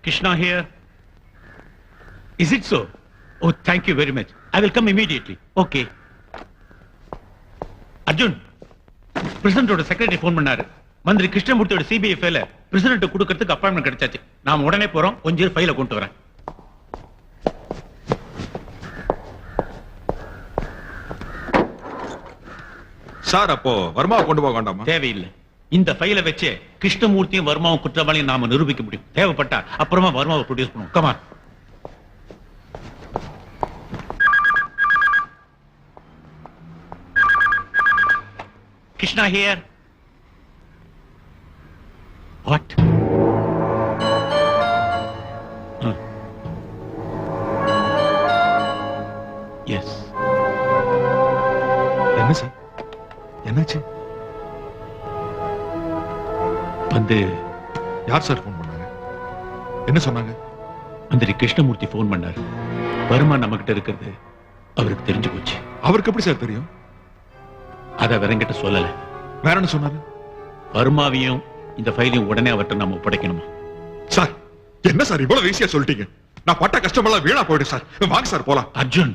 Krishna here. Is it so? Oh, thank you very much. I will come immediately. Okay. Arjun, President oda secretary phone பண்ணாரு. மந்திரி கிருஷ்ணமூர்த்தியோட CBI ஃபைல president கொடுக்கிறதுக்கு appointment கிடைச்சாச்சு. நாம உடனே போறோம். கொஞ்சம் ஃபைல கொண்டு வரேன். சார் அப்போ வர்மாவை கொண்டு போக வேண்டாமா? தேவையில்லை. இந்த ஃபைல வச்சு கிருஷ்ணமூர்த்தியும் வர்மாவும் குற்றவாளியும் நாம நிரூபிக்க முடியும். தேவைப்பட்டா அப்புறமா வர்மாவை ப்ரொடியூஸ் பண்ணுவோம். Come on. Krishna here. What? Yes. என்ன சார்? என்னாச்சு? வந்து யார் சார் போன் பண்ணாங்க? என்ன சொன்னாங்க? மந்திரி கிருஷ்ணமூர்த்தி போன் பண்ணாரு. வர்மா நம்மகிட்ட இருக்கிறது அவருக்கு தெரிஞ்சு போச்சு. அவருக்கு எப்படி சார் தெரியும்? அத வேறங்கிட்ட சொல்லல. வேற என்ன சொன்னாரு? வர்மாவையும் இந்த ஃபைலையும் உடனே அவர்கிட்ட நாம ஒப்படைக்கணுமா? சார் என்ன சார் இவ்வளவு ஈஸியா சொல்லிட்டீங்க? நான் பட்ட கஷ்டமெல்லாம் வீணா போயிடு சார். வாங்க சார் போலாம். அர்ஜுன்,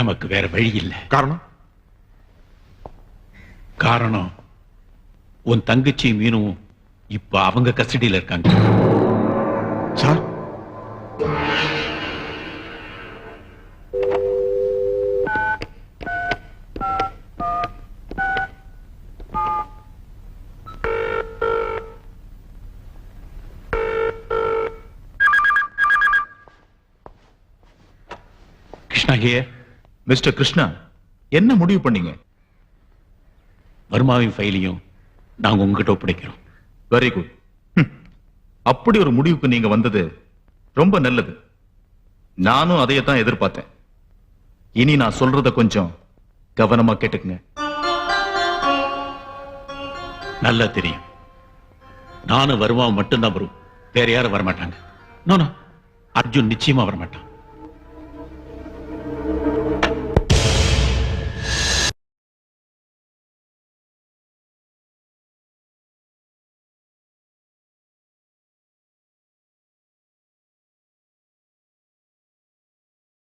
நமக்கு வேற வழி இல்ல. காரணம்? காரணம் உன் தங்கச்சி மீனும் இப்ப அவங்க கஸ்டடியில இருக்காங்க. Sir Krishna here. Mister Krishna, என்ன முடிவு பண்ணீங்க? வர்மாவின் ஃபைலையும் நாங்க உங்ககிட்ட ஒப்படைக்கிறோம். Very good. அப்படி ஒரு முடிவுக்கு நீங்க வந்தது ரொம்ப நல்லது. நானும் அதையே தான் எதிர்பார்த்தேன். இனி நான் சொல்றத கொஞ்சம் கவனமா கேட்டுக்குங்க. நல்லா தெரியும், நானும் வர்மாவும் மட்டும்தான் வரும். வேற யாரும் வரமாட்டாங்க. நோ, அர்ஜுன் நிச்சயமா வரமாட்டான்.